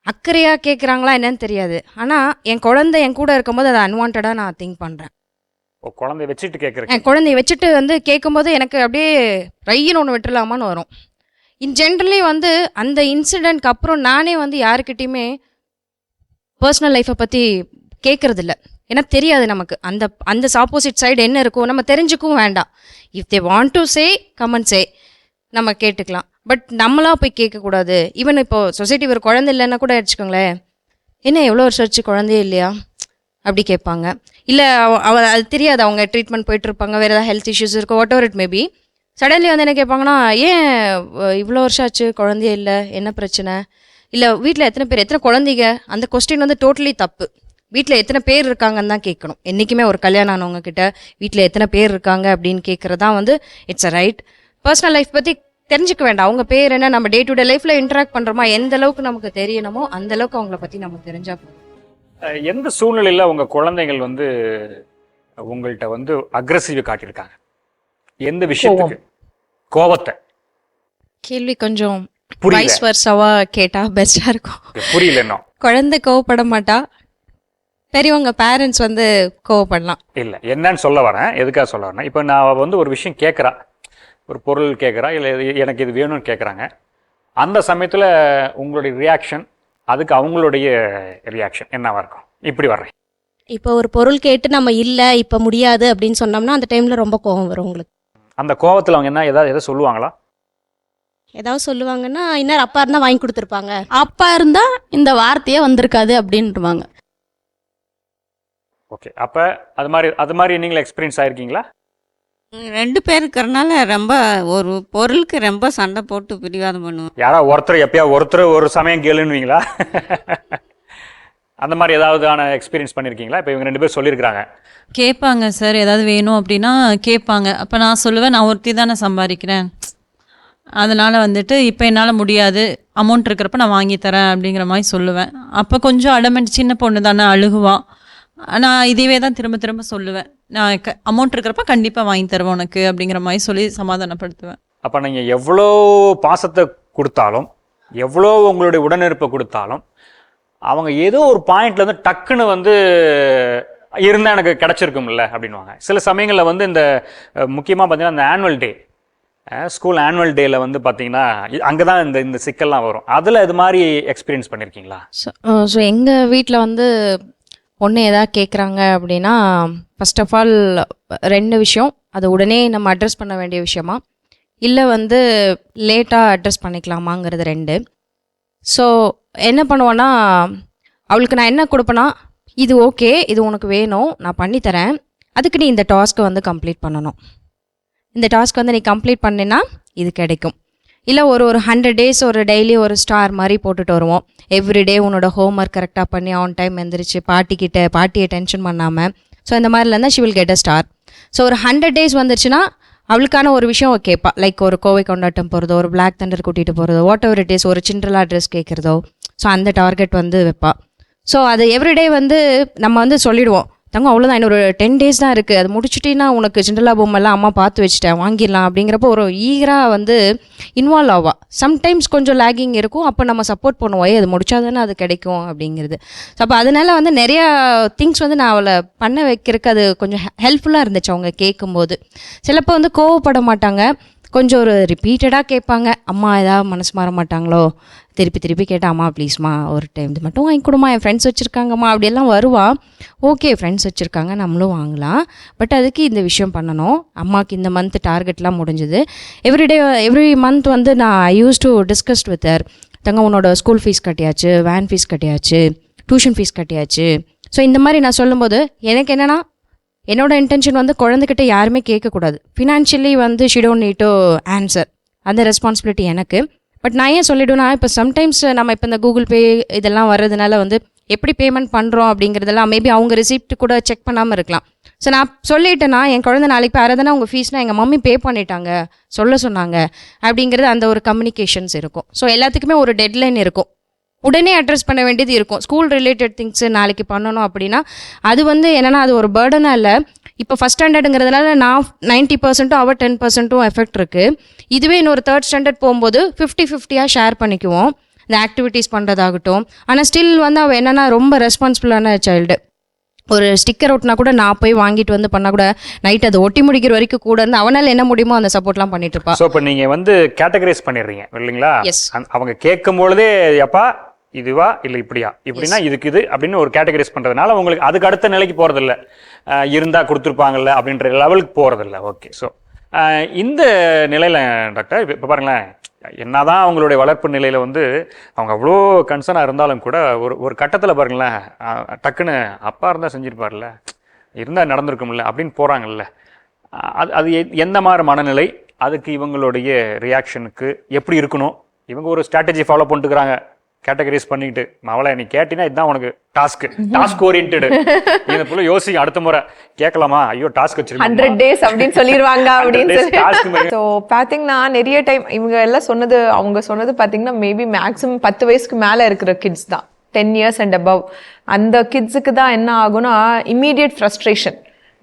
அக்கறையாக கேட்குறாங்களா என்னன்னு தெரியாது. ஆனால் என் குழந்தை என் கூட இருக்கும்போது அதை அன்வான்டாக நான் திங்க் பண்ணுறேன். குழந்தைய வச்சுட்டு கேட்குறேன், என் குழந்தைய வச்சுட்டு வந்து கேட்கும்போது எனக்கு அப்படியே ரையின்னு ஒன்று விட்டுலாமான்னு வரும். இன் ஜென்ரலி வந்து அந்த இன்சிடெண்ட்க்கு அப்புறம் நானே வந்து யாருக்கிட்டையுமே பர்சனல் லைஃப்பை பற்றி கேட்குறதில்ல. ஏன்னா தெரியாது நமக்கு அந்த ஆப்போசிட் சைடு என்ன இருக்கும், நம்ம தெரிஞ்சுக்கவும் வேண்டாம். If they want to say come and say, நம்ம கேட்டுக்கலாம். பட் நம்மளா போய் கேட்கக்கூடாது. ஈவன் இப்போது சொசைட்டி ஒரு குழந்தை இல்லைன்னா கூட வச்சுக்கோங்களேன், என்ன எவ்வளோ வருஷம் ஆச்சு குழந்தையே இல்லையா அப்படி கேட்பாங்க. இல்லை அது தெரியாது, அவங்க ட்ரீட்மெண்ட் போயிட்டுருப்பாங்க, வேறு ஏதாவது ஹெல்த் இஷ்யூஸ் இருக்கும், what ever it maybe. Suddenly வந்து என்ன கேட்பாங்கன்னா, ஏன் இவ்வளோ வருஷம் ஆச்சு குழந்தையே இல்லை, என்ன பிரச்சனை, இல்லை வீட்டில் எத்தனை குழந்தைங்க. அந்த கொஸ்டின் வந்து டோட்டலி தப்பு. வீட்டில் எத்தனை பேர் இருக்காங்கன்னு தான் கேட்கணும். என்றைக்குமே ஒரு கல்யாணம் ஆனவங்க கிட்ட வீட்டில் எத்தனை பேர் இருக்காங்க அப்படின்னு கேட்குறதான் வந்து it's a right. Personal life பற்றி தெரிஞ்சுக்க வேண்டாம். அவங்க பேர் என்ன, நம்ம டே டு டே லைஃப்பில் இன்ட்ராக்ட் பண்ணுறோமா, எந்த அளவுக்கு நமக்கு தெரியணுமோ அந்த அளவுக்கு அவங்கள பற்றி நமக்கு தெரிஞ்சா. எந்த சூழ்நிலையில் உங்கள் குழந்தைகள் வந்து உங்கள்கிட்ட வந்து அக்ரெசிவ் காட்டியிருக்காங்க? எந்த விஷயத்துக்கு? கோபத்தை? கேள்வி கொஞ்சம் வைஸ் வர்சாவா கேட்டா பெஸ்டா இருக்கும். புரியல. என்ன குழந்தை கோவப்பட மாட்டா, பெரியவங்க பேரண்ட்ஸ் வந்து கோவப்படலாம். இல்லை, என்னன்னு சொல்ல வரேன், எதுக்காக சொல்ல வரேன், இப்போ நான் வந்து ஒரு விஷயம் கேட்குறா, ஒரு பொருள் கேட்குறா, இல்லை எனக்கு இது வேணும்னு கேட்குறாங்க. அந்த சமயத்தில் உங்களுடைய ரியாக்ஷன், அதுக்கு அவங்களுடைய ரியாக்ஷன் என்னவா இருக்கும்? இப்படி வர்றேன், இப்போ ஒரு பொருள் கேட்டு நம்ம இல்லை இப்போ முடியாது அப்படின்னு சொன்னோம்னா அந்த டைமில் ரொம்ப கோவம் வரும் உங்களுக்கு. அந்த கோவத்தில் அவங்க என்ன எதாவது சொல்லுவாங்களா? ஏதாவது சொல்லுவாங்கன்னா, இன்னும் அப்பா இருந்தால் வாங்கி கொடுத்துருப்பாங்க, அப்பா இருந்தால் இந்த வார்த்தையே வந்திருக்காது அப்படின்ட்டுவாங்க. ஓகே, அப்போ அது மாதிரி நீங்களும் எக்ஸ்பீரியன்ஸ் ஆயிருக்கீங்களா? 2 பேர் இருக்கிறனால ரொம்ப ஒரு பொருளுக்கு ரொம்ப சண்டை போட்டு பிடிவாதம் பண்ணுவோம். யாராவது ஒருத்தர் எப்பயா ஒரு சமயம் கேளுன்னுவீங்களா? அந்த மாதிரி ஏதாவது எக்ஸ்பீரியன்ஸ் பண்ணியிருக்கீங்களா? இப்போ இவங்க 2 பேர் சொல்லியிருக்கிறாங்க. கேட்பாங்க சார், ஏதாவது வேணும் அப்படின்னா கேட்பாங்க. அப்போ நான் சொல்லுவேன், நான் ஒருத்தி தானே சம்பாதிக்கிறேன், அதனால் வந்துட்டு இப்போ என்னால் முடியாது, அமௌண்ட் இருக்கிறப்ப நான் வாங்கி தரேன் அப்படிங்கிற மாதிரி சொல்லுவேன். அப்போ கொஞ்சம் அடமெண்ட், சின்ன பொண்ணு தானே அழுகுவான். நான் இதுவே தான் திரும்ப திரும்ப சொல்லுவேன், நான் அமௌண்ட் இருக்கிறப்ப கண்டிப்பாக வாங்கி தருவேன் உனக்கு அப்படிங்கிற மாதிரி சொல்லி சமாதானப்படுத்துவேன். அப்போ நீங்கள் எவ்வளோ பாசத்தை கொடுத்தாலும், எவ்வளோ உங்களுடைய உடனிருப்பை கொடுத்தாலும், அவங்க ஏதோ ஒரு பாயிண்ட்ல வந்து டக்குன்னு வந்து இருந்தால் எனக்கு கிடச்சிருக்கும்ல அப்படின்வாங்க. சில சமயங்களில் வந்து இந்த முக்கியமாக பார்த்தீங்கன்னா இந்த ஆனுவல் டே, ஸ்கூல் ஆனுவல் டேயில் வந்து பார்த்தீங்கன்னா அங்கே தான் இந்த சிக்கல்லாம் வரும். அதில் இது மாதிரி எக்ஸ்பீரியன்ஸ் பண்ணியிருக்கீங்களா? ஸோ எங்கள் வீட்டில் வந்து பொண்ணு எதாவது கேட்குறாங்க அப்படின்னா, ஃபர்ஸ்ட் ஆஃப் ஆல் 2 விஷயம். அது உடனே நம்ம அட்ரஸ் பண்ண வேண்டிய விஷயமா, இல்லை வந்து லேட்டாக அட்ரஸ் பண்ணிக்கலாமாங்கிறது 2. ஸோ என்ன பண்ணுவோன்னா, அவளுக்கு நான் என்ன கொடுப்பேன்னா, இது ஓகே, இது உனக்கு வேணும், நான் பண்ணித்தரேன், அதுக்கு நீ இந்த டாஸ்க்கை வந்து கம்ப்ளீட் பண்ணணும். இந்த டாஸ்க் வந்து நீ கம்ப்ளீட் பண்ணினா இது கிடைக்கும். இல்லை ஒரு 100 டேஸ் ஒரு டெய்லி ஒரு ஸ்டார் மாதிரி போட்டுட்டு வருவோம். எவ்ரிடே உன்னோட ஹோம்ஒர்க் கரெக்டாக பண்ணி ஆன் டைம் எந்திரிச்சு பாட்டியை டென்ஷன் பண்ணாமல், ஸோ இந்த மாதிரில இருந்தால் she will get a star. So ஒரு 100 டேஸ் வந்துருச்சுன்னா அவளுக்கான ஒரு விஷயம் கேட்பா. லைக் ஒரு கோவை கொண்டாட்டம் போகிறதோ, ஒரு பிளாக் தண்டர் கூட்டிகிட்டு போகிறதோ, வாட் எவர் இட் இஸ், ஒரு சிண்ட்ரலா ட்ரெஸ் கேட்குறதோ, ஸோ அந்த டார்கெட் வந்து வைப்பா. ஸோ அது எவ்ரிடே வந்து நம்ம வந்து சொல்லிடுவோம், தங்கம் அவ்வளோதான், இன்னொரு 10 டேஸ் தான் இருக்குது, அது முடிச்சுட்டின்னா உனக்கு சிண்டலா பொம்மைலாம் அம்மா பார்த்து வச்சுட்டேன், வாங்கிடலாம் அப்படிங்கிறப்போ ஒரு ஈகராக வந்து இன்வால்வ் ஆவா. சம்டைம்ஸ் கொஞ்சம் லேகிங் இருக்கும், அப்போ நம்ம சப்போர்ட் பண்ணுவோம், அது முடிச்சா தானே அது கிடைக்கும் அப்படிங்கிறது. ஸோ அப்போ அதனால வந்து நிறையா திங்ஸ் வந்து நான் அவளை பண்ண வைக்கிறதுக்கு அது கொஞ்சம் ஹெல்ப்ஃபுல்லாக இருந்துச்சு. அவங்க கேட்கும்போது சிலப்போ வந்து கோவப்பட மாட்டாங்க, கொஞ்சம் ஒரு ரிப்பீட்டடாக கேட்பாங்க. அம்மா ஏதாவது மனசு மாற மாட்டாங்களோ, திருப்பி கேட்டால் அம்மா ப்ளீஸ்மா ஒரு டைம் இது மட்டும் வாங்கி கொடுமா, என் ஃப்ரெண்ட்ஸ் வச்சுருக்காங்கம்மா அப்படியெல்லாம் வருவா. ஓகே, ஃப்ரெண்ட்ஸ் வச்சுருக்காங்க, நம்மளும் வாங்கலாம், பட் அதுக்கு இந்த விஷயம் பண்ணணும். அம்மாவுக்கு இந்த மந்த் டார்கெட்லாம் முடிஞ்சுது. எவ்ரி மந்த் வந்து நான் I use to discussed with her, தங்க உன்னோட ஸ்கூல் ஃபீஸ் கட்டியாச்சு, வேன் ஃபீஸ் கட்டியாச்சு, டியூஷன் ஃபீஸ் கட்டியாச்சு. ஸோ இந்த மாதிரி நான் சொல்லும்போது எனக்கு என்னென்னா, என்னோட இன்டென்ஷன் வந்து குழந்தைகிட்ட யாருமே கேட்கக்கூடாது. ஃபினான்ஷியலி வந்து she don't need to answer, அந்த ரெஸ்பான்சிபிலிட்டி எனக்கு. பட் நான் ஏன் சொல்லிவிடுவேன்னா, இப்போ சம்டைம்ஸ் நம்ம இப்போ இந்த கூகுள் பே இதெல்லாம் வர்றதுனால வந்து எப்படி பேமெண்ட் பண்ணுறோம் அப்படிங்கிறதெல்லாம் மேபி அவங்க ரிசிப்ட் கூட செக் பண்ணாமல் இருக்கலாம். ஸோ நான் சொல்லிட்டேன்னா, என் குழந்தை நாளைக்கு இப்போ யாராவது உங்கள் ஃபீஸ்னால் எங்கள் மம்மி பே பண்ணிட்டாங்க சொல்ல சொன்னாங்க அப்படிங்கிறது அந்த ஒரு கம்யூனிகேஷன்ஸ் இருக்கும். ஸோ எல்லாத்துக்குமே ஒரு டெட்லைன் இருக்கும், உடனே அட்ரஸ் பண்ண வேண்டியது இருக்கும். ஸ்கூல் ரிலேட்டட் திங்ஸு நாளைக்கு பண்ணணும் அப்படின்னா அது வந்து என்னென்னா அது ஒரு பேர்டனாக இல்லை. இப்போ ஃபஸ்ட் ஸ்டாண்டர்டுங்கிறதுனால நான் 90% அவள் 10% எஃபெக்ட் இருக்குது. இதுவே இன்னொரு 3rd ஸ்டாண்டர்ட் போகும்போது 50-50 ஷேர் பண்ணிக்குவோம் இந்த ஆக்டிவிட்டீஸ் பண்ணுறதாகட்டும். ஆனால் ஸ்டில் வந்து அவள் என்னென்னா ரொம்ப ரெஸ்பான்சிபிளான சைல்டு. ஒரு ஸ்டிக்கர் ஒட்டினா கூட நான் போய் வாங்கிட்டு வந்து பண்ணால் கூட நைட் அதை ஒட்டி முடிக்கிற வரைக்கும் கூட இருந்து அவனால் என்ன முடியுமோ அந்த சப்போர்ட்லாம் பண்ணிட்டு இருப்பா. ஸோ இப்போ நீங்கள் வந்து கேட்டகரைஸ் பண்ணிடுறீங்க இல்லைங்களா? எஸ். அவங்க கேட்கும் பொழுதே எப்பா இதுவா இல்லை இப்படியா, இப்படின்னா இதுக்கு இது அப்படின்னு ஒரு கேட்டகரைஸ் பண்ணுறதுனால உங்களுக்கு அதுக்கு அடுத்த நிலைக்கு போகிறதில்ல, இருந்தால் கொடுத்துருப்பாங்கல்ல அப்படின்ற லெவலுக்கு போகிறதில்ல. ஓகே. ஸோ இந்த நிலையில் டாக்டர் இப்போ பாருங்களேன், என்னதான் அவங்களுடைய வளர்ப்பு நிலையில் வந்து அவங்க அவ்வளோ கன்சர்னாக இருந்தாலும் கூட ஒரு கட்டத்தில் பாருங்களேன், டக்குன்னு அப்பா இருந்தால் செஞ்சுருப்பார்ல, இருந்தால் நடந்திருக்கும்ல அப்படின்னு போகிறாங்கல்ல. அது எந்த மாதிரி மனநிலை, அதுக்கு இவங்களுடைய ரியாக்ஷனுக்கு எப்படி இருக்கணும்? இவங்க ஒரு ஸ்ட்ராட்டஜி ஃபாலோ பண்ணிட்டுக்கிறாங்க, கேட்டகரைஸ் பண்ணிட்டு, அவளை நீ கேட்டினா இதுதான் உனக்கு டாஸ்க் ஓரியன்டட். இந்த புள்ள யோசிக்க அடுத்த முறை கேட்கலாமா, ஐயோ டாஸ்க் வச்சிருக்கேன் 100 days அப்படின்னு சொல்லிடுவாங்க அப்படின்னு சொல்லி. ஸோ பார்த்தீங்கன்னா நிறைய டைம் இவங்க எல்லாம் சொன்னது, அவங்க சொன்னது பார்த்தீங்கன்னா மேபி மேக்ஸிமம் 10 வயசுக்கு மேலே இருக்கிற கிட்ஸ் தான், 10 years and above. அந்த கிட்ஸுக்கு தான் என்ன ஆகும்னா இம்மீடியட் ஃப்ரஸ்ட்ரேஷன்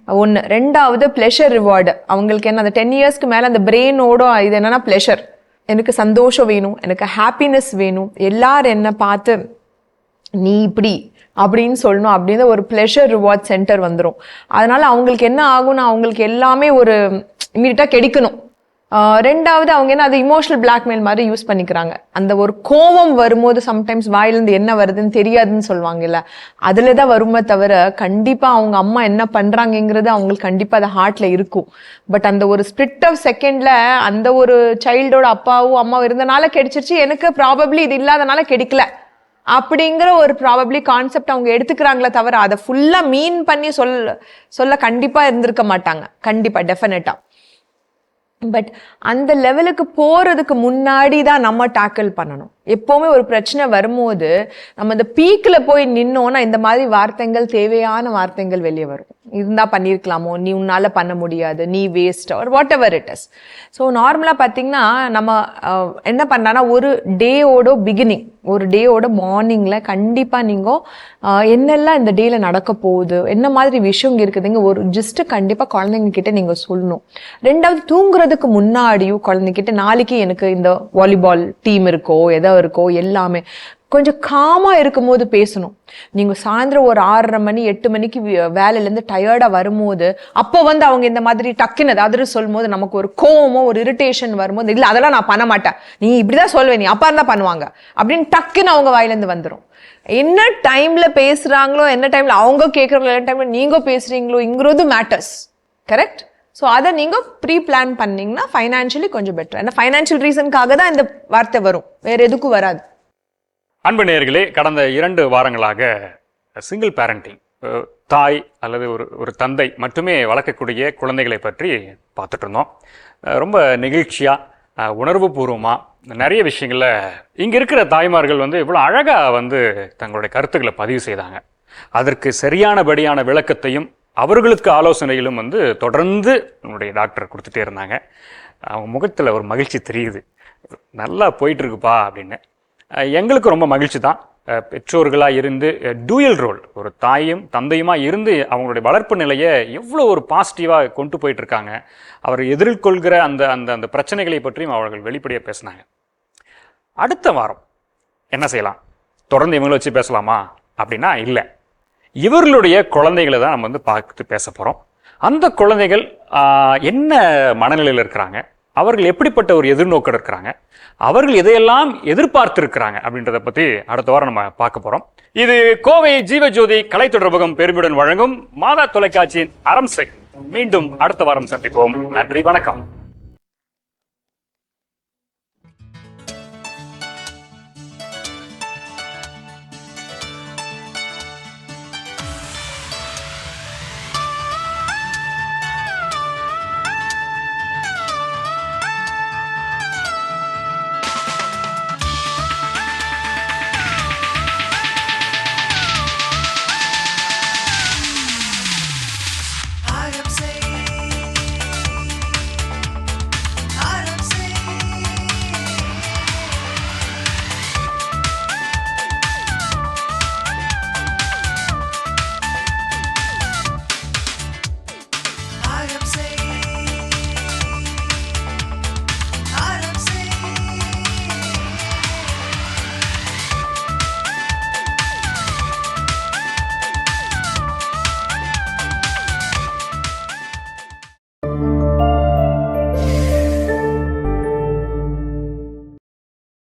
ஒன்று. ரெண்டாவது ப்ளெஷர் ரிவார்டு. அவங்களுக்கு என்ன, அந்த 10 yearsக்கு மேலே அந்த பிரெயினோட இது என்னன்னா ப்ளெஷர், எனக்கு சந்தோஷம் வேணும், எனக்கு ஹாப்பினஸ் வேணும், எல்லாரும் என்ன பார்த்து நீ இப்படி அப்படின்னு சொல்லணும் அப்படின்னு ஒரு ப்ளெஷர் ரிவார்ட் சென்டர் வந்துடும். அதனால அவங்களுக்கு என்ன ஆகும்னா அவங்களுக்கு எல்லாமே ஒரு இமீடியட்டாக கிடைக்கணும். ரெண்டாவது அவங்க என்ன அது இமோஷனல் பிளாக்மெயில் மாதிரி யூஸ் பண்ணிக்கிறாங்க. அந்த ஒரு கோபம் வரும்போது சம்டைம்ஸ் வாயிலிருந்து என்ன வருதுன்னு தெரியாதுன்னு சொல்லுவாங்கல்ல, அதுல தான் வருமே தவிர கண்டிப்பா அவங்க அம்மா என்ன பண்றாங்கிறது அவங்களுக்கு கண்டிப்பா அது ஹார்ட்ல இருக்கும். பட் அந்த ஒரு ஸ்பிளிட் ஆஃப் செகண்ட்ல அந்த ஒரு சைல்டோட அப்பாவும் அம்மாவும் இருந்தனால கிடைச்சிருச்சு, எனக்கு ப்ராபப்ளி இது இல்லாதனால கிடைக்கல அப்படிங்கிற ஒரு ப்ராபப்ளி கான்செப்ட் அவங்க எடுத்துக்கிறாங்களே தவிர அதை ஃபுல்லா மீன் பண்ணி சொல்ல கண்டிப்பா இருந்திருக்க மாட்டாங்க. கண்டிப்பா டெஃபினட்டா. பட் அந்த லெவலுக்கு போறதுக்கு முன்னாடி தான் நம்ம டேக்கிள் பண்ணணும். எப்பவுமே ஒரு பிரச்சனை வரும்போது நம்ம இந்த பீக்ல போய் நின்னோம்னா இந்த மாதிரி வார்த்தைகள், தேவையான வார்த்தைகள் வெளியே வரும். இருந்தா பண்ணியிருக்கலாமோ, நீ உன்னால பண்ண முடியாது, நீ waste, or whatever it is. So நார்மலா பார்த்தீங்கன்னா நம்ம என்ன பண்ணலாம்னா ஒரு டேயோட பிகினிங், ஒரு டேயோட மார்னிங்ல கண்டிப்பா நீங்க என்னெல்லாம் இந்த டேல நடக்க போகுது, என்ன மாதிரி விஷயம் இருக்குதுங்க ஒரு ஜஸ்ட் கண்டிப்பா குழந்தைங்க கிட்ட நீங்க சொல்லணும். ரெண்டாவது தூங்குறதுக்கு முன்னாடியும் குழந்தைகிட்ட நாளைக்கு எனக்கு இந்த வாலிபால் டீம் இருக்கோ எதோ இருக்கோ எல்லாமே கொஞ்சம் காமா இருக்கும் போது பேசணும். நீங்க சாயந்தரம் ஒரு 6:30 மணி 8 மணிக்கு வேலையில இருந்து டயர்டா வரும்போது அப்போ அவங்க இந்த மாதிரி டக்குன்னு ஏதாவது சொல்லும் போது நமக்கு ஒரு கோவமோ ஒரு இரிட்டேஷன் வரும்போது, இல்ல அதெல்லாம் நான் பண்ண மாட்டேன், நீ இப்படிதான் சொல்வேன், நீ அப்பா இருந்தா பண்ணுவாங்க அப்படின்னு டக்குன்னு அவங்க வாயிலிருந்து வந்துடும். என்ன டைம்ல பேசுறாங்களோ, என்ன டைம்ல அவங்க கேட்கறாங்களோ, என்ன டைம்ல நீங்க பேசுறீங்களோங்கிறது மேட்டர்ஸ். கரெக்ட்? ஸோ அதை நீங்கள் ப்ரீ பிளான் பண்ணீங்கன்னா ஃபைனான்ஷியலி கொஞ்சம் பெட்டர். ஏன்னா ஃபைனான்ஷியல் ரீசனுக்காக தான் இந்த வார்த்தை வரும், வேற எதுக்கும் வராது. அன்பு நேயர்களே, கடந்த 2 வாரங்களாக சிங்கிள் பேரண்டிங், தாய் அல்லது ஒரு தந்தை மட்டுமே வளர்க்கக்கூடிய குழந்தைகளை பற்றி பார்த்துட்டு இருந்தோம். ரொம்ப நெகிழ்ச்சியாக உணர்வு பூர்வமாக நிறைய விஷயங்களில் இங்கே இருக்கிற தாய்மார்கள் இவ்வளோ அழகாக தங்களுடைய கருத்துக்களை பதிவு செய்தாங்க. அதற்கு சரியானபடியான விளக்கத்தையும் அவர்களுக்கு ஆலோசனைகளும் தொடர்ந்து நம்முடைய டாக்டர் கொடுத்துட்டே இருந்தாங்க. அவங்க முகத்தில் ஒரு மகிழ்ச்சி தெரியுது, நல்லா போயிட்டுருக்குப்பா அப்படின்னு. எங்களுக்கு ரொம்ப மகிழ்ச்சி தான். பெற்றோர்களாக இருந்து டூயல் ரோல், ஒரு தாயும் தந்தையுமாக இருந்து அவங்களுடைய வளர்ப்பு நிலையை எவ்வளோ ஒரு பாசிட்டிவாக கொண்டு போயிட்டுருக்காங்க. அவர் எதிர்கொள்கிற அந்த அந்த அந்த பிரச்சனைகளை பற்றியும் அவர்கள் வெளிப்படையாக பேசினாங்க. அடுத்த வாரம் என்ன செய்யலாம், தொடர்ந்து இவங்களை வச்சு பேசலாமா அப்படின்னா இல்லை, இவர்களுடைய குழந்தைகளை தான் நம்ம பார்த்து பேச போகிறோம். அந்த குழந்தைகள் என்ன மனநிலையில் இருக்கிறாங்க, அவர்கள் எப்படிப்பட்ட ஒரு எதிர்நோக்கோடு இருக்கிறாங்க, அவர்கள் எதையெல்லாம் எதிர்பார்த்திருக்கிறாங்க அப்படின்றத பற்றி அடுத்த வாரம் நம்ம பார்க்க போகிறோம். இது கோவை ஜீவஜோதி கலை தொடர்பகம் பெருமையுடன் வழங்கும் மாதா தொலைக்காட்சியின் அறம் செக். மீண்டும் அடுத்த வாரம் சந்திப்போம். நன்றி, வணக்கம்.